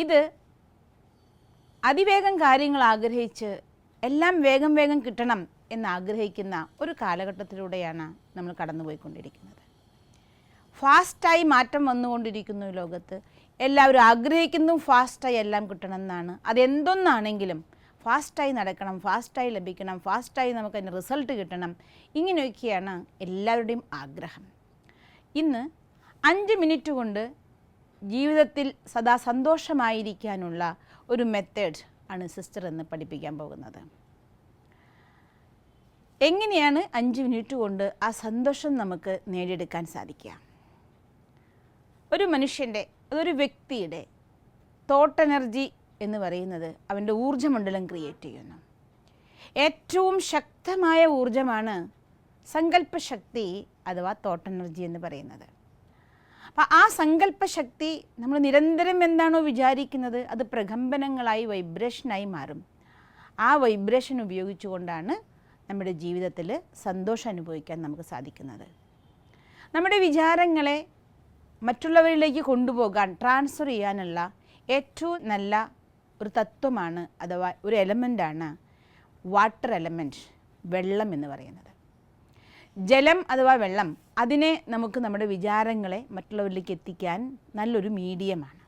ഇത് അതിവേഗം കാര്യങ്ങൾ ആഗ്രഹിച്ച് എല്ലാം വേഗം വേഗം കിട്ടണം എന്നാഗ്രഹിക്കുന്ന ഒരു കാലഘട്ടത്തിലൂടെയാണ് നമ്മൾ കടന്നുപോയിക്കൊണ്ടിരിക്കുന്നത്. ഫാസ്റ്റായി മാറ്റം വന്നുകൊണ്ടിരിക്കുന്നു ഈ ലോകത്ത്. എല്ലാവരും ആഗ്രഹിക്കുന്നു ഫാസ്റ്റായി എല്ലാം കിട്ടണമെന്നാണ്. അതെന്തൊന്നാണെങ്കിലും ഫാസ്റ്റായി നടക്കണം, ഫാസ്റ്റായി ലഭിക്കണം, ഫാസ്റ്റായി നമുക്കതിന് റിസൾട്ട് കിട്ടണം, ഇങ്ങനെയൊക്കെയാണ് എല്ലാവരുടെയും ആഗ്രഹം. ഇന്ന് 5 മിനിറ്റ് കൊണ്ട് ജീവിതത്തിൽ സദാ സന്തോഷമായിരിക്കാനുള്ള ഒരു മെത്തേഡ് ആണ് സിസ്റ്റർ എന്ന് പഠിപ്പിക്കാൻ പോകുന്നത്. എങ്ങനെയാണ് 5 മിനിറ്റ് കൊണ്ട് ആ സന്തോഷം നമുക്ക് നേടിയെടുക്കാൻ സാധിക്കുക? ഒരു മനുഷ്യൻ്റെ, അതൊരു വ്യക്തിയുടെ തോട്ട് എനർജി എന്ന് പറയുന്നത് അവൻ്റെ ഊർജ്ജമണ്ഡലം ക്രിയേറ്റ് ചെയ്യുന്നു. ഏറ്റവും ശക്തമായ ഊർജ്ജമാണ് സങ്കല്പശക്തി അഥവാ തോട്ട് എനർജി എന്ന് പറയുന്നത്. അപ്പം ആ സങ്കല്പശക്തി നമ്മൾ നിരന്തരം എന്താണോ വിചാരിക്കുന്നത് അത് പ്രകമ്പനങ്ങളായി വൈബ്രേഷനായി മാറും. ആ വൈബ്രേഷൻ ഉപയോഗിച്ചുകൊണ്ടാണ് നമ്മുടെ ജീവിതത്തിൽ സന്തോഷം അനുഭവിക്കാൻ നമുക്ക് സാധിക്കുന്നത്. നമ്മുടെ വിചാരങ്ങളെ മറ്റുള്ളവരിലേക്ക് കൊണ്ടുപോകാൻ, ട്രാൻസ്ഫർ ചെയ്യാനുള്ള ഏറ്റവും നല്ല ഒരു തത്വമാണ് അഥവാ ഒരു എലമെൻ്റാണ് വാട്ടർ എലമെൻറ്റ്, വെള്ളം എന്ന് പറയുന്നത്. ജലം അഥവാ വെള്ളം, അതിനെ നമുക്ക് നമ്മുടെ വിചാരങ്ങളെ മറ്റുള്ളവരിലേക്ക് എത്തിക്കാൻ നല്ലൊരു മീഡിയമാണ്.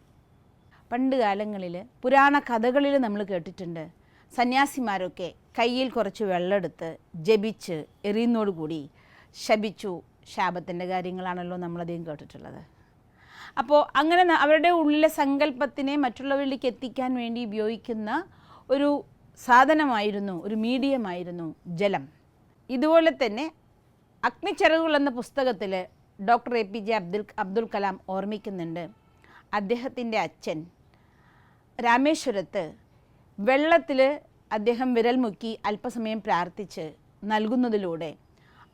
പണ്ട് കാലങ്ങളിൽ പുരാണ കഥകളിൽ നമ്മൾ കേട്ടിട്ടുണ്ട്, സന്യാസിമാരൊക്കെ കയ്യിൽ കുറച്ച് വെള്ളമെടുത്ത് ജപിച്ച് എറിയുന്നതോടുകൂടി ശപിച്ചു. ശാപത്തിൻ്റെ കാര്യങ്ങളാണല്ലോ നമ്മളധികം കേട്ടിട്ടുള്ളത്. അപ്പോൾ അങ്ങനെ അവരുടെ ഉള്ളിലെ സങ്കല്പത്തിനെ മറ്റുള്ളവരിലേക്ക് എത്തിക്കാൻ വേണ്ടി ഉപയോഗിക്കുന്ന ഒരു സാധനമായിരുന്നു, ഒരു മീഡിയമായിരുന്നു ജലം. ഇതുപോലെ തന്നെ അഗ്നിച്ചിറകുകൾ എന്ന പുസ്തകത്തിൽ ഡോക്ടർ APJ അബ്ദുൽ കലാം ഓർമ്മിക്കുന്നുണ്ട്, അദ്ദേഹത്തിൻ്റെ അച്ഛൻ രാമേശ്വരത്ത് വെള്ളത്തിൽ അദ്ദേഹം വിരൽ മുക്കി അല്പസമയം പ്രാർത്ഥിച്ച് നൽകുന്നതിലൂടെ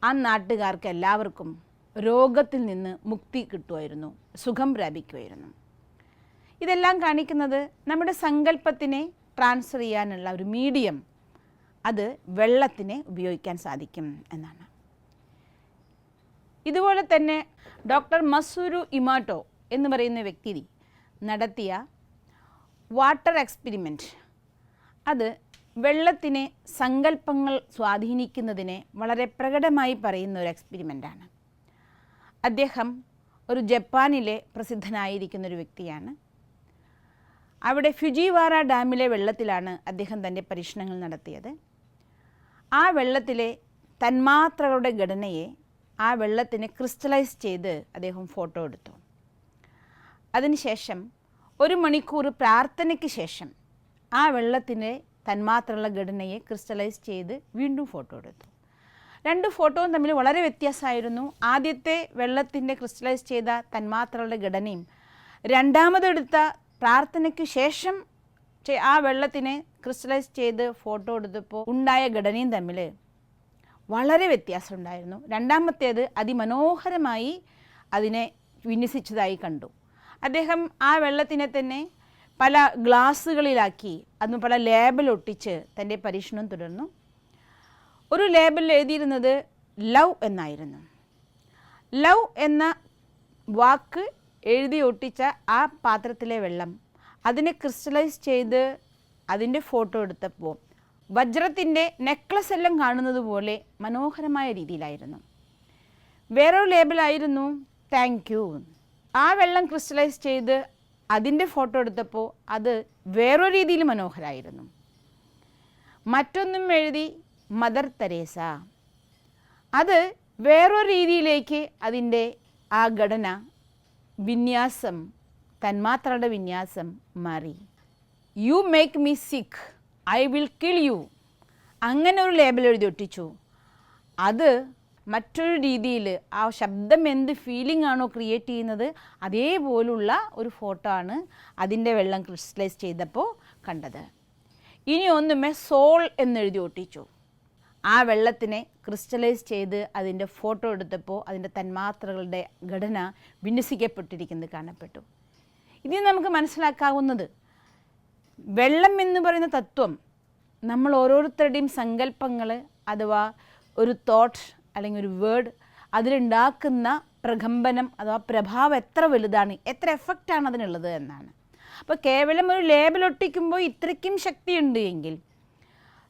ആ നാട്ടുകാർക്ക് എല്ലാവർക്കും രോഗത്തിൽ നിന്ന് മുക്തി കിട്ടുമായിരുന്നു, സുഖം പ്രാപിക്കുമായിരുന്നു. ഇതെല്ലാം കാണിക്കുന്നത് നമ്മുടെ സങ്കല്പത്തിനെ ട്രാൻസ്ഫർ ചെയ്യാനുള്ള ഒരു മീഡിയം, അത് വെള്ളത്തിനെ ഉപയോഗിക്കാൻ സാധിക്കും എന്നാണ്. ഇതുപോലെ തന്നെ ഡോക്ടർ മസൂരു ഇമാട്ടോ എന്ന് പറയുന്ന വ്യക്തി നടത്തിയ വാട്ടർ എക്സ്പെരിമെൻറ്റ്, അത് വെള്ളത്തിനെ സങ്കല്പങ്ങൾ സ്വാധീനിക്കുന്നതിനെ വളരെ പ്രകടമായി പറയുന്ന ഒരു എക്സ്പെരിമെൻ്റാണ്. അദ്ദേഹം ഒരു ജപ്പാനിലെ പ്രസിദ്ധനായിരിക്കുന്നൊരു വ്യക്തിയാണ്. അവിടെ ഫുജിവാര ഡാമിലെ വെള്ളത്തിലാണ് അദ്ദേഹം തൻ്റെ പരീക്ഷണങ്ങൾ നടത്തിയത്. ആ വെള്ളത്തിലെ തന്മാത്രകളുടെ ഘടനയെ ആ വെള്ളത്തിനെ ക്രിസ്റ്റലൈസ് ചെയ്ത് അദ്ദേഹം ഫോട്ടോ എടുത്തു. അതിനുശേഷം 1 മണിക്കൂർ പ്രാർത്ഥനയ്ക്ക് ശേഷം ആ വെള്ളത്തിൻ്റെ തന്മാത്രകളുടെ ഘടനയെ ക്രിസ്റ്റലൈസ് ചെയ്ത് വീണ്ടും ഫോട്ടോ എടുത്തു. 2 ഫോട്ടോയും തമ്മിൽ വളരെ വ്യത്യാസമായിരുന്നു. ആദ്യത്തെ വെള്ളത്തിൻ്റെ ക്രിസ്റ്റലൈസ് ചെയ്ത തന്മാത്രകളുടെ ഘടനയും രണ്ടാമതെടുത്ത പ്രാർത്ഥനയ്ക്ക് ശേഷം ആ വെള്ളത്തിനെ ക്രിസ്റ്റലൈസ് ചെയ്ത് ഫോട്ടോ എടുത്തപ്പോൾ ഉണ്ടായ ഘടനയും തമ്മിൽ വളരെ വ്യത്യാസമുണ്ടായിരുന്നു. രണ്ടാമത്തേത് അതിമനോഹരമായി അതിനെ വിന്യസിച്ചതായി കണ്ടു. അദ്ദേഹം ആ വെള്ളത്തിനെ തന്നെ പല ഗ്ലാസ്സുകളിലാക്കി അന്ന് പല ലേബലൊട്ടിച്ച് തൻ്റെ പരീക്ഷണം തുടർന്നു. ഒരു ലേബലിൽ എഴുതിയിരുന്നത് ലവ് എന്നായിരുന്നു. ലവ് എന്ന വാക്ക് എഴുതി ഒട്ടിച്ച ആ പാത്രത്തിലെ വെള്ളം അതിനെ ക്രിസ്റ്റലൈസ് ചെയ്ത് അതിൻ്റെ ഫോട്ടോ എടുത്തപ്പോൾ വജ്രത്തിൻ്റെ നെക്ലസ് എല്ലാം കാണുന്നത് പോലെ മനോഹരമായ രീതിയിലായിരുന്നു. വേറൊരു ലേബലായിരുന്നു താങ്ക് യു. ആ വെള്ളം ക്രിസ്റ്റലൈസ് ചെയ്ത് അതിൻ്റെ ഫോട്ടോ എടുത്തപ്പോൾ അത് വേറൊരു രീതിയിൽ മനോഹരമായിരുന്നു. മറ്റൊന്നും എഴുതി മദർ തെരേസ, അത് വേറൊരു രീതിയിലേക്ക് അതിൻ്റെ ആ ഘടന, വിന്യാസം, തന്മാത്രയുടെ വിന്യാസം മാറി. യു മേക്ക് മീ സിക്ക്, ഐ വിൽ കിൽ യു, അങ്ങനെ ഒരു ലേബൽ എഴുതി ഒട്ടിച്ചു. അത് മറ്റൊരു രീതിയിൽ ആ ശബ്ദം എന്ത് ഫീലിംഗ് ആണോ ക്രിയേറ്റ് ചെയ്യുന്നത് അതേപോലുള്ള ഒരു ഫോട്ടോ ആണ് അതിൻ്റെ വെള്ളം ക്രിസ്റ്റലൈസ് ചെയ്തപ്പോൾ കണ്ടത്. ഇനി ഒന്നുമേ സോൾ എന്നെഴുതി ഒട്ടിച്ചു. ആ വെള്ളത്തിനെ ക്രിസ്റ്റലൈസ് ചെയ്ത് അതിൻ്റെ ഫോട്ടോ എടുത്തപ്പോൾ അതിൻ്റെ തന്മാത്രകളുടെ ഘടന വിന്യസിക്കപ്പെട്ടിരിക്കുന്നത് കാണപ്പെട്ടു. ഇനി നമുക്ക് മനസ്സിലാക്കാവുന്നത് വെള്ളം എന്ന് പറയുന്ന തത്വം നമ്മൾ ഓരോരുത്തരുടെയും സങ്കല്പങ്ങൾ അഥവാ ഒരു തോട്ട് അല്ലെങ്കിൽ ഒരു വേർഡ് അതിലുണ്ടാക്കുന്ന പ്രകമ്പനം അഥവാ പ്രഭാവം എത്ര വലുതാണ്, എത്ര എഫക്റ്റാണ് അതിനുള്ളത് എന്നാണ്. അപ്പോൾ കേവലം ഒരു ലേബൽ ഒട്ടിക്കുമ്പോൾ ഇത്രയ്ക്കും ശക്തിയുണ്ട് എങ്കിൽ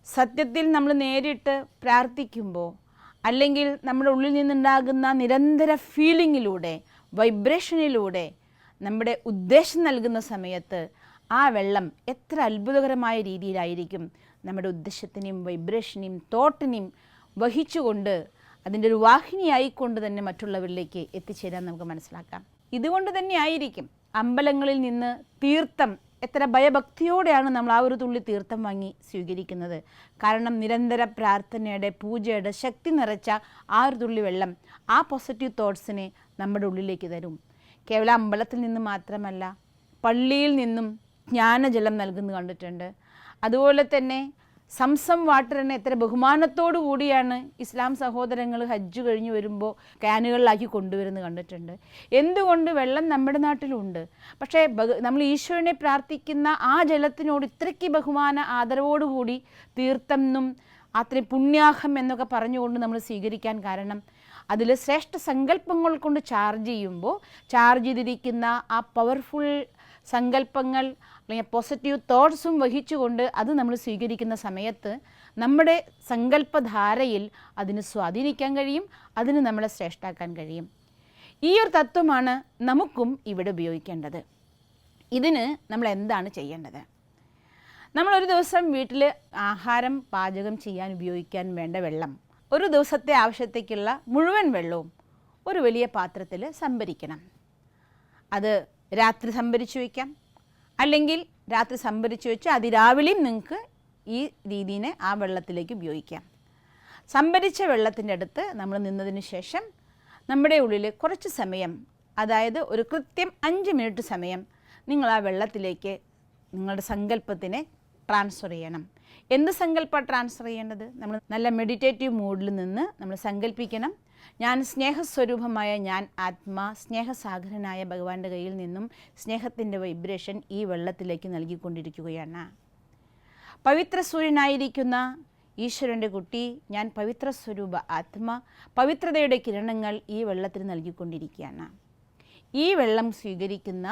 സത്യത്തിൽ നമ്മൾ നേരിട്ട് പ്രാർത്ഥിക്കുമ്പോൾ അല്ലെങ്കിൽ നമ്മുടെ ഉള്ളിൽ നിന്നുണ്ടാകുന്ന നിരന്തര ഫീലിങ്ങിലൂടെ വൈബ്രേഷനിലൂടെ നമ്മുടെ ഉദ്ദേശം നൽകുന്ന സമയത്ത് ആ വെള്ളം എത്ര അത്ഭുതകരമായ രീതിയിലായിരിക്കും നമ്മുടെ ഉദ്ദേശത്തിനെയും വൈബ്രേഷനെയും തോട്ടിനെയും വഹിച്ചുകൊണ്ട് അതിൻ്റെ ഒരു വാഹിനിയായിക്കൊണ്ട് തന്നെ മറ്റുള്ളവരിലേക്ക് എത്തിച്ചേരാൻ നമുക്ക് മനസ്സിലാക്കാം. ഇതുകൊണ്ട് തന്നെ ആയിരിക്കും അമ്പലങ്ങളിൽ നിന്ന് തീർത്ഥം എത്ര ഭയഭക്തിയോടെയാണ് നമ്മൾ ആ ഒരു തുള്ളി തീർത്ഥം വാങ്ങി സ്വീകരിക്കുന്നത്. കാരണം നിരന്തര പ്രാർത്ഥനയുടെ പൂജയുടെ ശക്തി നിറച്ച ആ ഒരു തുള്ളി വെള്ളം ആ പോസിറ്റീവ് തോട്ട്സിനെ നമ്മുടെ ഉള്ളിലേക്ക് തരും. കേവലം അമ്പലത്തിൽ നിന്ന് മാത്രമല്ല, പള്ളിയിൽ നിന്നും ജ്ഞാനജലം നൽകുന്നത് കണ്ടിട്ടുണ്ട്. അതുപോലെ തന്നെ സംസം വാട്ടറിനെ എത്ര ബഹുമാനത്തോടു കൂടിയാണ് ഇസ്ലാം സഹോദരങ്ങൾ ഹജ്ജ് കഴിഞ്ഞ് വരുമ്പോൾ ക്യാനുകളിലാക്കി കൊണ്ടുവരുന്നത് കണ്ടിട്ടുണ്ട്. എന്തുകൊണ്ട് വെള്ളം നമ്മുടെ നാട്ടിലുണ്ട്, പക്ഷേ നമ്മൾ ഈശോനെ പ്രാർത്ഥിക്കുന്ന ആ ജലത്തിനോട് ഇത്രയ്ക്ക് ബഹുമാന ആദരവോടുകൂടി തീർത്ഥം എന്നും അത്രയും പുണ്യാഹം എന്നൊക്കെ പറഞ്ഞുകൊണ്ട് നമ്മൾ സ്വീകരിക്കാൻ കാരണം അതിൽ ശ്രേഷ്ഠ സങ്കല്പങ്ങൾ കൊണ്ട് ചാർജ് ചെയ്യുമ്പോൾ ചാർജ് ചെയ്തിരിക്കുന്ന ആ പവർഫുൾ സങ്കല്പങ്ങൾ അല്ലെങ്കിൽ പോസിറ്റീവ് തോട്ട്സും വഹിച്ചുകൊണ്ട് അത് നമ്മൾ സ്വീകരിക്കുന്ന സമയത്ത് നമ്മുടെ സങ്കല്പധാരയിൽ അതിന് സ്വാധീനിക്കാൻ കഴിയും, അതിന് നമ്മളെ ശ്രേഷ്ഠാക്കാൻ കഴിയും. ഈ ഒരു തത്വമാണ് നമുക്കും ഇവിടെ ഉപയോഗിക്കേണ്ടത്. ഇതിന് നമ്മൾ എന്താണ് ചെയ്യേണ്ടത്? നമ്മളൊരു ദിവസം വീട്ടിൽ ആഹാരം പാചകം ചെയ്യാൻ ഉപയോഗിക്കാൻ വേണ്ട വെള്ളം, ഒരു ദിവസത്തെ ആവശ്യത്തേക്കുള്ള മുഴുവൻ വെള്ളവും ഒരു വലിയ പാത്രത്തിൽ സംഭരിക്കണം. അത് രാത്രി സംഭരിച്ചു വയ്ക്കാം, അല്ലെങ്കിൽ രാത്രി സംഭരിച്ചു വെച്ച് അതിരാവിലെയും നിങ്ങൾക്ക് ഈ രീതിനെ ആ വെള്ളത്തിലേക്ക് ഉപയോഗിക്കാം. സംഭരിച്ച വെള്ളത്തിൻ്റെ അടുത്ത് നമ്മൾ നിന്നതിന് ശേഷം നമ്മുടെ ഉള്ളിൽ കുറച്ച് സമയം, അതായത് ഒരു കൃത്യം 5 മിനിറ്റ് സമയം നിങ്ങൾ ആ വെള്ളത്തിലേക്ക് നിങ്ങളുടെ സങ്കല്പത്തിനെ ട്രാൻസ്ഫർ ചെയ്യണം. എന്ത് സങ്കല്പം ട്രാൻസ്ഫർ ചെയ്യേണ്ടത്? നമ്മൾ നല്ല മെഡിറ്റേറ്റീവ് മൂഡിൽ നിന്ന് നമ്മൾ സങ്കല്പിക്കണം, ഞാൻ സ്നേഹസ്വരൂപമായ ഞാൻ ആത്മാ സ്നേഹസാഗരനായ ഭഗവാന്റെ കയ്യിൽ നിന്നും സ്നേഹത്തിൻ്റെ വൈബ്രേഷൻ ഈ വെള്ളത്തിലേക്ക് നൽകിക്കൊണ്ടിരിക്കുകയാണ്. പവിത്ര സൂര്യനായിരിക്കുന്ന ഈശ്വരൻ്റെ കുട്ടി ഞാൻ പവിത്ര സ്വരൂപ ആത്മ പവിത്രതയുടെ കിരണങ്ങൾ ഈ വെള്ളത്തിന് നൽകിക്കൊണ്ടിരിക്കുകയാണ്. ഈ വെള്ളം സ്വീകരിക്കുന്ന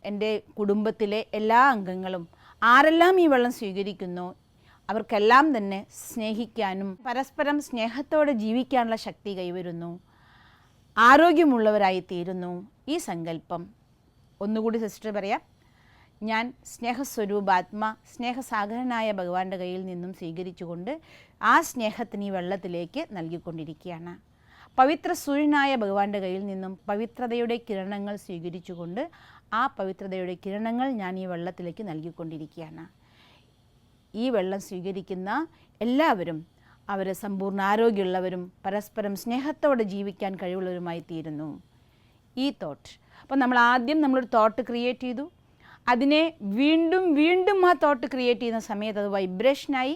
എൻ്റെ കുടുംബത്തിലെ എല്ലാ അംഗങ്ങളും ആരെല്ലാം ഈ വെള്ളം സ്വീകരിക്കുന്നു അവർക്കെല്ലാം തന്നെ സ്നേഹിക്കാനും പരസ്പരം സ്നേഹത്തോടെ ജീവിക്കാനുള്ള ശക്തി കൈവരുന്നു, ആരോഗ്യമുള്ളവരായി തീരുന്നു. ഈ സങ്കല്പം ഒന്നുകൂടി സിസ്റ്റർ പറയാം. ഞാൻ സ്നേഹസ്വരൂപാത്മ സ്നേഹസാഗരനായ ഭഗവാന്റെ കയ്യിൽ നിന്നും സ്വീകരിച്ചുകൊണ്ട് ആ സ്നേഹത്തിന് ഈ വെള്ളത്തിലേക്ക് നൽകിക്കൊണ്ടിരിക്കുകയാണ്. പവിത്ര സൂര്യനായ ഭഗവാന്റെ കയ്യിൽ നിന്നും പവിത്രതയുടെ കിരണങ്ങൾ സ്വീകരിച്ചുകൊണ്ട് ആ പവിത്രതയുടെ കിരണങ്ങൾ ഞാൻ ഈ വെള്ളത്തിലേക്ക് നൽകിക്കൊണ്ടിരിക്കുകയാണ്. ഈ വെള്ളം സ്വീകരിക്കുന്ന എല്ലാവരും അവർ സമ്പൂർണ്ണ ആരോഗ്യമുള്ളവരും പരസ്പരം സ്നേഹത്തോടെ ജീവിക്കാൻ കഴിവുള്ളവരുമായി തീരുന്നു. ഈ തോട്ട് അപ്പോൾ നമ്മൾ ആദ്യം നമ്മളൊരു തോട്ട് ക്രിയേറ്റ് ചെയ്തു, അതിനെ വീണ്ടും വീണ്ടും ആ തോട്ട് ക്രിയേറ്റ് ചെയ്യുന്ന സമയത്ത് അത് വൈബ്രേഷനായി.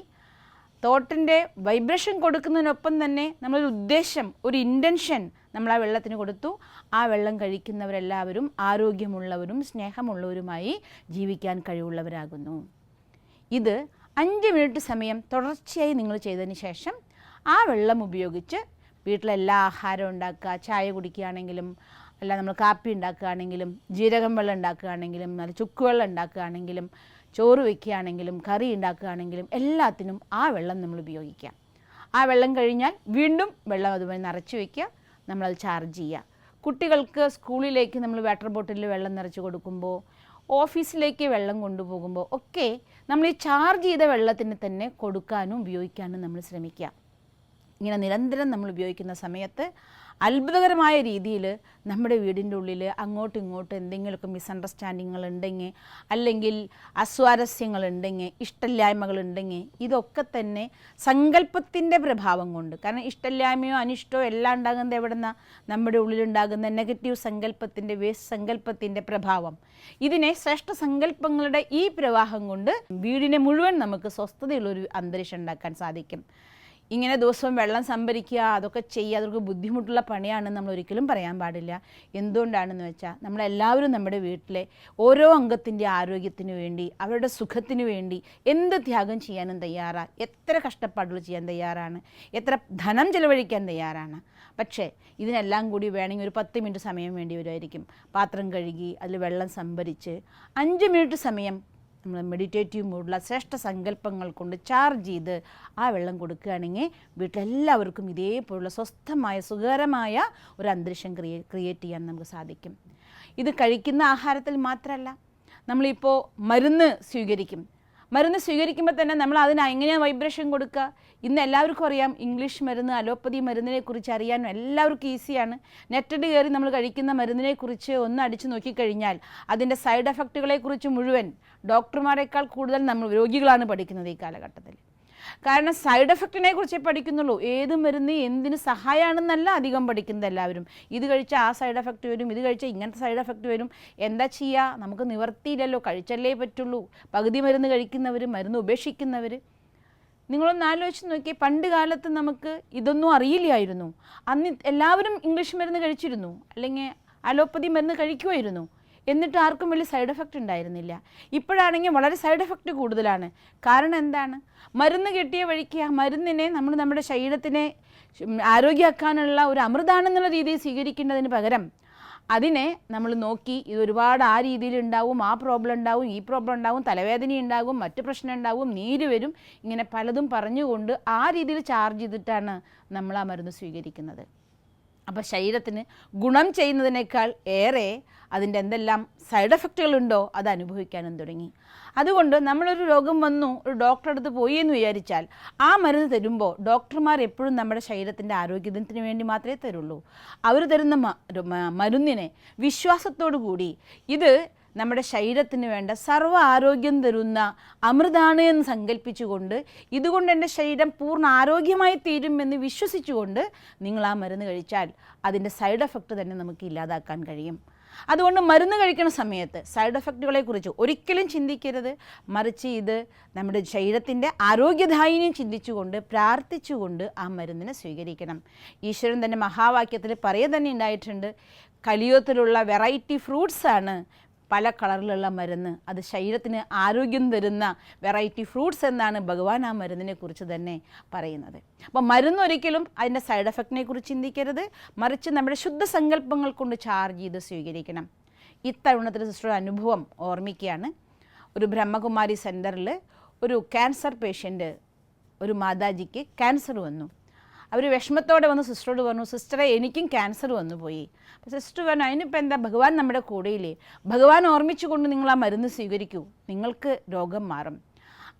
തോട്ടിൻ്റെ വൈബ്രേഷൻ കൊടുക്കുന്നതിനൊപ്പം തന്നെ നമ്മളൊരു ഉദ്ദേശം, ഒരു ഇൻറ്റൻഷൻ നമ്മൾ ആ വെള്ളത്തിന് കൊടുത്തു. ആ വെള്ളം കഴിക്കുന്നവരെല്ലാവരും ആരോഗ്യമുള്ളവരും സ്നേഹമുള്ളവരുമായി ജീവിക്കാൻ കഴിവുള്ളവരാകുന്നു. ഇത് 5 മിനിറ്റ് സമയം തുടർച്ചയായി നിങ്ങൾ ചെയ്തതിന് ശേഷം ആ വെള്ളം ഉപയോഗിച്ച് വീട്ടിലെല്ലാ ആഹാരം ഉണ്ടാക്കുക, ചായ കുടിക്കുകയാണെങ്കിലും അല്ല നമ്മൾ കാപ്പി ഉണ്ടാക്കുകയാണെങ്കിലും ജീരകം വെള്ളം ഉണ്ടാക്കുകയാണെങ്കിലും നല്ല ചുക്കുവെള്ളം ഉണ്ടാക്കുകയാണെങ്കിലും ചോറ് വയ്ക്കുകയാണെങ്കിലും കറി ഉണ്ടാക്കുകയാണെങ്കിലും എല്ലാത്തിനും ആ വെള്ളം നമ്മൾ ഉപയോഗിക്കാം. ആ വെള്ളം കഴിഞ്ഞാൽ വീണ്ടും വെള്ളം അതുപോലെ നിറച്ച് വയ്ക്കുക, നമ്മളത് ചാർജ് ചെയ്യുക. കുട്ടികൾക്ക് സ്കൂളിലേക്ക് നമ്മൾ വാട്ടർ ബോട്ടിലിൽ വെള്ളം നിറച്ച് കൊടുക്കുമ്പോൾ, ഓഫീസിലേക്ക് വെള്ളം കൊണ്ടുപോകുമ്പോൾ ഒക്കെ നമ്മൾ ഈ ചാർജ് ചെയ്ത വെള്ളത്തിന് തന്നെ കൊടുക്കാനും ഉപയോഗിക്കാനും നമ്മൾ ശ്രമിക്കുക. ഇങ്ങനെ നിരന്തരം നമ്മൾ ഉപയോഗിക്കുന്ന സമയത്ത് അത്ഭുതകരമായ രീതിയിൽ നമ്മുടെ വീടിൻ്റെ ഉള്ളിൽ അങ്ങോട്ടും ഇങ്ങോട്ടും എന്തെങ്കിലുമൊക്കെ മിസ്അണ്ടർസ്റ്റാൻഡിങ്ങൾ ഉണ്ടെങ്കിൽ, അല്ലെങ്കിൽ അസ്വാരസ്യങ്ങളുണ്ടെങ്കിൽ, ഇഷ്ടമില്ലായ്മകളുണ്ടെങ്കിൽ ഇതൊക്കെ തന്നെ സങ്കല്പത്തിൻ്റെ പ്രഭാവം കൊണ്ട്, കാരണം ഇഷ്ടമില്ലായ്മയോ അനിഷ്ടമോ എല്ലാം ഉണ്ടാകുന്നത് എവിടെ നിന്നാണ്? നമ്മുടെ ഉള്ളിലുണ്ടാകുന്ന നെഗറ്റീവ് സങ്കല്പത്തിൻ്റെ വേസ്റ്റ് സങ്കല്പത്തിൻ്റെ പ്രഭാവം. ഇതിനെ ശ്രേഷ്ഠ സങ്കല്പങ്ങളുടെ ഈ പ്രവാഹം കൊണ്ട് വീടിനെ മുഴുവൻ നമുക്ക് സ്വസ്ഥതയുള്ളൊരു അന്തരീക്ഷം ഉണ്ടാക്കാൻ സാധിക്കും. ഇങ്ങനെ ദിവസവും വെള്ളം സംഭരിക്കുക അതൊക്കെ ചെയ്യുക അതൊക്കെ ബുദ്ധിമുട്ടുള്ള പണിയാണെന്ന് നമ്മൾ ഒരിക്കലും പറയാൻ പാടില്ല. എന്തുകൊണ്ടാണെന്ന് വെച്ചാൽ നമ്മളെല്ലാവരും നമ്മുടെ വീട്ടിലെ ഓരോ അംഗത്തിൻ്റെ ആരോഗ്യത്തിന് വേണ്ടി അവരുടെ സുഖത്തിന് വേണ്ടി എന്ത് ത്യാഗം ചെയ്യാനും തയ്യാറാണ്, എത്ര കഷ്ടപ്പാടുകൾ ചെയ്യാൻ തയ്യാറാണ്, എത്ര ധനം ചെലവഴിക്കാൻ തയ്യാറാണ്. പക്ഷേ ഇതിനെല്ലാം കൂടി വേണമെങ്കിൽ ഒരു 10 മിനിറ്റ് സമയം വേണ്ടി വരുമായിരിക്കും. പാത്രം കഴുകി അതിൽ വെള്ളം സംഭരിച്ച് 5 മിനിറ്റ് സമയം നമ്മൾ മെഡിറ്റേറ്റീവ് മൂഡിലുള്ള ശ്രേഷ്ഠ സങ്കല്പങ്ങൾ കൊണ്ട് ചാർജ് ചെയ്ത് ആ വെള്ളം കൊടുക്കുകയാണെങ്കിൽ വീട്ടിലെല്ലാവർക്കും ഇതേപോലുള്ള സ്വസ്ഥമായ സുഖകരമായ ഒരു അന്തരീക്ഷം ക്രിയേറ്റ് ചെയ്യാൻ നമുക്ക് സാധിക്കും. ഇത് കഴിക്കുന്ന ആഹാരത്തിൽ മാത്രമല്ല, നമ്മളിപ്പോൾ മരുന്ന് സ്വീകരിക്കുമ്പോൾ തന്നെ നമ്മൾ അതിന് എങ്ങനെയാണ് വൈബ്രേഷൻ കൊടുക്കുക. ഇന്ന് എല്ലാവർക്കും അറിയാം, ഇംഗ്ലീഷ് മരുന്ന്, അലോപ്പതി മരുന്നിനെ കുറിച്ച് അറിയാൻ എല്ലാവർക്കും ഈസിയാണ്. നെറ്റിൽ കയറി നമ്മൾ കഴിക്കുന്ന മരുന്നിനെ കുറിച്ച് ഒന്ന് അടിച്ചു നോക്കിക്കഴിഞ്ഞാൽ അതിൻ്റെ സൈഡ് എഫക്റ്റുകളെക്കുറിച്ച് മുഴുവൻ ഡോക്ടർമാരെക്കാൾ കൂടുതൽ നമ്മൾ രോഗികളാണ് പഠിക്കുന്നത് ഈ കാലഘട്ടത്തിൽ. കാരണം സൈഡ് എഫക്റ്റിനെ കുറിച്ചേ പഠിക്കുന്നുള്ളൂ. ഏത് മരുന്ന് എന്തിന് സഹായമാണെന്നല്ല അധികം പഠിക്കുന്നത് എല്ലാവരും. ഇത് കഴിച്ചാൽ ആ സൈഡ് എഫക്റ്റ് വരും, ഇത് കഴിച്ചാൽ ഇങ്ങനത്തെ സൈഡ് എഫക്റ്റ് വരും. എന്താ ചെയ്യുക, നമുക്ക് നിവർത്തിയില്ലല്ലോ, കഴിച്ചല്ലേ പറ്റുള്ളൂ. പകുതി മരുന്ന് കഴിക്കുന്നവർ, മരുന്ന് ഉപേക്ഷിക്കുന്നവർ. നിങ്ങളൊന്ന് ആലോചിച്ച് നോക്കിയേ, പണ്ട് കാലത്ത് നമുക്ക് ഇതൊന്നും അറിയില്ലായിരുന്നു. അന്ന് എല്ലാവരും ഇംഗ്ലീഷ് മരുന്ന് കഴിച്ചിരുന്നു, അല്ലെങ്കിൽ അലോപ്പതി മരുന്ന് കഴിക്കുമായിരുന്നു. എന്നിട്ട് ആർക്കും വലിയ സൈഡ് എഫക്റ്റ് ഉണ്ടായിരുന്നില്ല. ഇപ്പോഴാണെങ്കിൽ വളരെ സൈഡ് എഫക്റ്റ് കൂടുതലാണ്. കാരണം എന്താണ്? മരുന്ന് കിട്ടിയ വഴിക്ക് ആ മരുന്നിനെ നമ്മൾ നമ്മുടെ ശരീരത്തിനെ ആരോഗ്യമാക്കാനുള്ള ഒരു അമൃതാണെന്നുള്ള രീതിയിൽ സ്വീകരിക്കേണ്ടതിന് പകരം അതിനെ നമ്മൾ നോക്കി ഇതൊരുപാട് ആ രീതിയിലുണ്ടാവും, ആ പ്രോബ്ലം ഉണ്ടാവും, ഈ പ്രോബ്ലം ഉണ്ടാവും, തലവേദന ഉണ്ടാകും, മറ്റു പ്രശ്നം ഉണ്ടാവും, നീര് വരും, ഇങ്ങനെ പലതും പറഞ്ഞുകൊണ്ട് ആ രീതിയിൽ ചാർജ് ചെയ്തിട്ടാണ് നമ്മൾ ആ മരുന്ന് സ്വീകരിക്കുന്നത്. അപ്പോൾ ശരീരത്തിന് ഗുണം ചെയ്യുന്നതിനേക്കാൾ ഏറെ അതിൻ്റെ എന്തെല്ലാം സൈഡ് എഫക്റ്റുകളുണ്ടോ അത് അനുഭവിക്കാനും തുടങ്ങി. അതുകൊണ്ട് നമ്മളൊരു രോഗം വന്നു, ഒരു ഡോക്ടറെ അടുത്ത് പോയി എന്ന് വിചാരിച്ചാൽ ആ മരുന്ന് തരുമ്പോൾ ഡോക്ടർമാർ എപ്പോഴും നമ്മുടെ ശരീരത്തിൻ്റെ ആരോഗ്യത്തിന് വേണ്ടി മാത്രമേ തരുള്ളൂ. അവർ തരുന്ന മരുന്നിനെ വിശ്വാസത്തോടു കൂടി ഇത് നമ്മുടെ ശരീരത്തിന് വേണ്ട സർവ്വ ആരോഗ്യം തരുന്ന അമൃതാണ് എന്ന് സങ്കല്പിച്ചുകൊണ്ട് ഇതുകൊണ്ട് എൻ്റെ ശരീരം പൂർണ്ണ ആരോഗ്യമായി തീരുമെന്ന് വിശ്വസിച്ചുകൊണ്ട് നിങ്ങൾ ആ മരുന്ന് കഴിച്ചാൽ അതിൻ്റെ സൈഡ് എഫക്റ്റ് തന്നെ നമുക്ക് ഇല്ലാതാക്കാൻ കഴിയും. അതുകൊണ്ട് മരുന്ന് കഴിക്കുന്ന സമയത്ത് സൈഡ് എഫക്റ്റുകളെക്കുറിച്ച് ഒരിക്കലും ചിന്തിക്കരുത്. മറിച്ച് ഇത് നമ്മുടെ ശരീരത്തിൻ്റെ ആരോഗ്യദായിനിയും ചിന്തിച്ചുകൊണ്ട് പ്രാർത്ഥിച്ചുകൊണ്ട് ആ മരുന്നിനെ സ്വീകരിക്കണം. ഈശ്വരൻ തന്നെ മഹാവാക്യത്തിൽ പറയുക തന്നെ ഉണ്ടായിട്ടുണ്ട്, കലിയുഗത്തിലുള്ള വെറൈറ്റി ഫ്രൂട്ട്സാണ് പല കളറിലുള്ള മരുന്ന്. അത് ശരീരത്തിന് ആരോഗ്യം തരുന്ന വെറൈറ്റി ഫ്രൂട്ട്സ് എന്നാണ് ഭഗവാൻ ആ മരുന്നിനെ കുറിച്ച് തന്നെ പറയുന്നത്. അപ്പോൾ മരുന്ന് ഒരിക്കലും അതിൻ്റെ സൈഡ് എഫക്റ്റിനെ കുറിച്ച് ചിന്തിക്കരുത്, മറിച്ച് നമ്മുടെ ശുദ്ധ സങ്കല്പങ്ങൾ കൊണ്ട് ചാർജ് ചെയ്ത് സ്വീകരിക്കണം. ഇത്തരുണത്തിൽ സിസ്റ്റർ അനുഭവം ഓർമ്മിക്കുകയാണ്. ഒരു ബ്രഹ്മകുമാരി സെൻറ്ററിൽ ഒരു ക്യാൻസർ പേഷ്യൻ്റ്, ഒരു മാതാജിക്ക് ക്യാൻസർ വന്നു. അവർ വിഷമത്തോടെ വന്ന് സിസ്റ്ററോട് പറഞ്ഞു, സിസ്റ്ററെ എനിക്കും ക്യാൻസർ വന്നു പോയി. അപ്പോൾ സിസ്റ്റർ പറഞ്ഞു, അതിനിപ്പോൾ എന്താ, ഭഗവാൻ നമ്മുടെ കൂടെയില്ലേ, ഭഗവാൻ ഓർമ്മിച്ചുകൊണ്ട് നിങ്ങൾ ആ മരുന്ന് സ്വീകരിക്കൂ, നിങ്ങൾക്ക് രോഗം മാറും.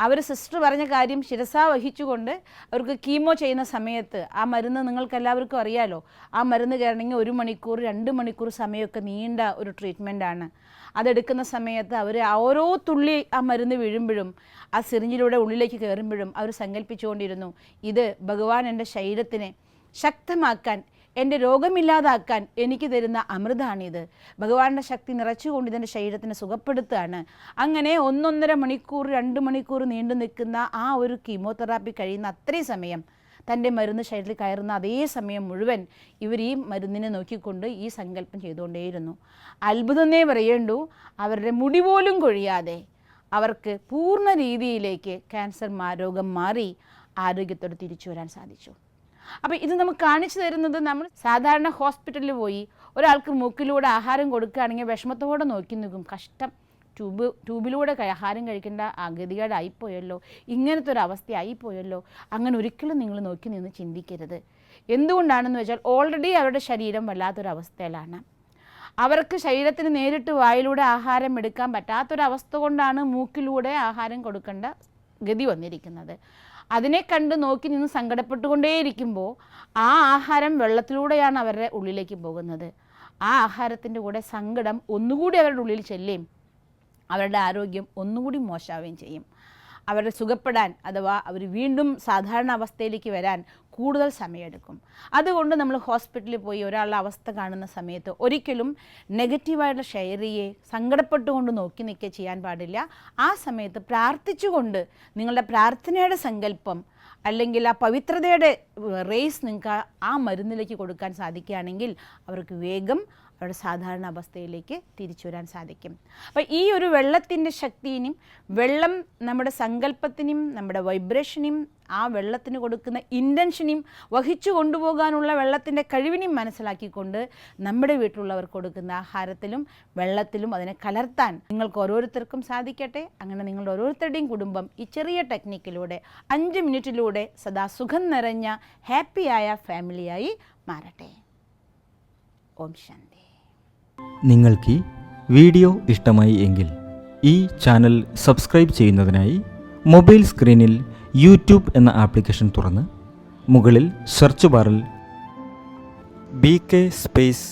അവർ സിസ്റ്റർ പറഞ്ഞ കാര്യം ശിരസാ വഹിച്ചുകൊണ്ട് അവർക്ക് കീമോ ചെയ്യുന്ന സമയത്ത് ആ മരുന്ന് നിങ്ങൾക്കെല്ലാവർക്കും അറിയാലോ, ആ മരുന്ന് കയറണമെങ്കിൽ 1 മണിക്കൂർ 2 മണിക്കൂർ സമയമൊക്കെ നീണ്ട ഒരു ട്രീറ്റ്മെൻറ്റാണ്. അതെടുക്കുന്ന സമയത്ത് അവർ ഓരോ തുള്ളി ആ മരുന്ന് വീഴുമ്പോഴും ആ സിറിഞ്ചിലൂടെ ഉള്ളിലേക്ക് കയറുമ്പോഴും അവർ സങ്കല്പിച്ചുകൊണ്ടിരുന്നു, ഇത് ഭഗവാൻ എൻ്റെ ശരീരത്തിനെ ശക്തമാക്കാൻ, എൻ്റെ രോഗമില്ലാതാക്കാൻ എനിക്ക് തരുന്ന അമൃതാണിത്. ഭഗവാന്റെ ശക്തി നിറച്ചുകൊണ്ട് ഇതെൻ്റെ ശരീരത്തിനെ സുഖപ്പെടുത്തുകയാണ്. അങ്ങനെ 1-1.5 മണിക്കൂർ 2 മണിക്കൂർ നീണ്ടു നിൽക്കുന്ന ആ ഒരു കീമോതെറാപ്പി കഴിയുന്ന അത്രയും സമയം തൻ്റെ മരുന്ന് ശരീരത്തിൽ കയറുന്ന അതേ സമയം മുഴുവൻ ഇവർ ഈ മരുന്നിനെ നോക്കിക്കൊണ്ട് ഈ സങ്കല്പം ചെയ്തുകൊണ്ടേയിരുന്നു. അത്ഭുതമേ പറയേണ്ടൂ, അവരുടെ മുടി പോലും കൊഴിയാതെ അവർക്ക് പൂർണ്ണ രീതിയിലേക്ക് ക്യാൻസർ രോഗം മാറി ആരോഗ്യത്തോടെ തിരിച്ചു വരാൻ സാധിച്ചു. അപ്പോൾ ഇത് നമുക്ക് കാണിച്ചു തരുന്നത്, നമ്മൾ സാധാരണ ഹോസ്പിറ്റലിൽ പോയി ഒരാൾക്ക് മൂക്കിലൂടെ ആഹാരം കൊടുക്കുകയാണെങ്കിൽ വിഷമത്തോടെ നോക്കി നിൽക്കും, കഷ്ടം, ട്യൂബിലൂടെ ആഹാരം കഴിക്കേണ്ട ഗതികേടായിപ്പോയല്ലോ, ഇങ്ങനത്തെ ഒരു അവസ്ഥയായിപ്പോയല്ലോ. അങ്ങനെ ഒരിക്കലും നിങ്ങൾ നോക്കി നിന്ന് ചിന്തിക്കരുത്. എന്തുകൊണ്ടാണെന്ന് വെച്ചാൽ ഓൾറെഡി അവരുടെ ശരീരം വല്ലാത്തൊരവസ്ഥയിലാണ്. അവർക്ക് ശരീരത്തിന് നേരിട്ട് വായിലൂടെ ആഹാരം എടുക്കാൻ പറ്റാത്തൊരവസ്ഥ കൊണ്ടാണ് മൂക്കിലൂടെ ആഹാരം കൊടുക്കേണ്ട ഗതി വന്നിരിക്കുന്നത്. അതിനെ കണ്ട് നോക്കി നിന്ന് സങ്കടപ്പെട്ടുകൊണ്ടേയിരിക്കുമ്പോൾ ആ ആഹാരം വെള്ളത്തിലൂടെയാണ് അവരുടെ ഉള്ളിലേക്ക് പോകുന്നത്. ആ ആഹാരത്തിൻ്റെ കൂടെ സങ്കടം ഒന്നുകൂടി അവരുടെ ഉള്ളിൽ ചെല്ലുകയും അവരുടെ ആരോഗ്യം ഒന്നുകൂടി മോശമാവുകയും ചെയ്യും. അവരുടെ സുഖപ്പെടാൻ അഥവാ അവർ വീണ്ടും സാധാരണ അവസ്ഥയിലേക്ക് വരാൻ കൂടുതൽ സമയമെടുക്കും. അതുകൊണ്ട് നമ്മൾ ഹോസ്പിറ്റലിൽ പോയി ഒരാളുടെ അവസ്ഥ കാണുന്ന സമയത്ത് ഒരിക്കലും നെഗറ്റീവായിട്ട് ഷെയർ ചെയ്യുകയെ സങ്കടപ്പെട്ടുകൊണ്ട് നോക്കി നിൽക്കുക ചെയ്യാൻ പാടില്ല. ആ സമയത്ത് പ്രാർത്ഥിച്ചുകൊണ്ട് നിങ്ങളുടെ പ്രാർത്ഥനയുടെ സങ്കല്പം അല്ലെങ്കിൽ ആ പവിത്രതയുടെ റേസ് നിങ്ങൾക്ക് ആ മരുന്നിലേക്ക് കൊടുക്കാൻ സാധിക്കുകയാണെങ്കിൽ അവർക്ക് വേഗം അവരുടെ സാധാരണ അവസ്ഥയിലേക്ക് തിരിച്ചു വരാൻ സാധിക്കും. അപ്പോൾ ഈ ഒരു വെള്ളത്തിൻ്റെ ശക്തിയിനും വെള്ളം നമ്മുടെ സങ്കല്പത്തിനും നമ്മുടെ വൈബ്രേഷനും ആ വെള്ളത്തിന് കൊടുക്കുന്ന ഇൻറ്റൻഷനും വഹിച്ചു കൊണ്ടുപോകാനുള്ള വെള്ളത്തിൻ്റെ കഴിവിനെയും മനസ്സിലാക്കിക്കൊണ്ട് നമ്മുടെ വീട്ടിലുള്ളവർ കൊടുക്കുന്ന ആഹാരത്തിലും വെള്ളത്തിലും അതിനെ കലർത്താൻ നിങ്ങൾക്ക് ഓരോരുത്തർക്കും സാധിക്കട്ടെ. അങ്ങനെ നിങ്ങളുടെ ഓരോരുത്തരുടെയും കുടുംബം ഈ ചെറിയ ടെക്നിക്കിലൂടെ 5 മിനിറ്റിലൂടെ സദാ സുഖം നിറഞ്ഞ ഹാപ്പിയായ ഫാമിലിയായി മാറട്ടെ. ഓം ശാന്തി. നിങ്ങൾക്ക് ഈ വീഡിയോ ഇഷ്ടമായി എങ്കിൽ ഈ ചാനൽ സബ്സ്ക്രൈബ് ചെയ്യുന്നതിനായി മൊബൈൽ സ്ക്രീനിൽ യൂട്യൂബ് എന്ന ആപ്ലിക്കേഷൻ തുറന്ന് മുകളിൽ സെർച്ച് ബാറിൽ BK സ്പേസ്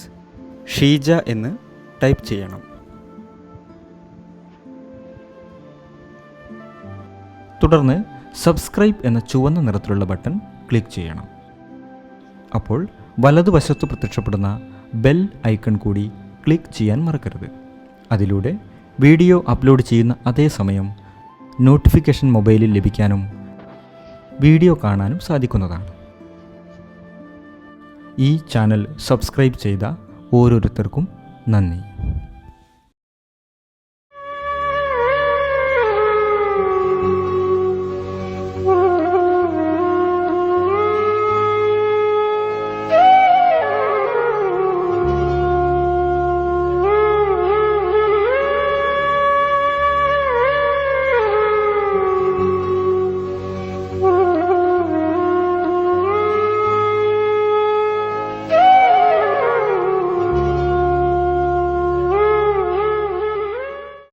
ഷീജ എന്ന് ടൈപ്പ് ചെയ്യണം. തുടർന്ന് സബ്സ്ക്രൈബ് എന്ന ചുവന്ന നിറത്തിലുള്ള ബട്ടൺ ക്ലിക്ക് ചെയ്യണം. അപ്പോൾ വലതുവശത്ത് പ്രത്യക്ഷപ്പെടുന്ന ബെൽ ഐക്കൺ കൂടി ക്ലിക്ക് ചെയ്യാൻ മറക്കരുത്. അതിലൂടെ വീഡിയോ അപ്ലോഡ് ചെയ്യുന്ന അതേ സമയം നോട്ടിഫിക്കേഷൻ മൊബൈലിൽ ലഭിക്കാനും വീഡിയോ കാണാനും സാധിക്കുന്നതാണ്. ഈ ചാനൽ സബ്സ്ക്രൈബ് ചെയ്ത ഓരോരുത്തർക്കും നന്ദി.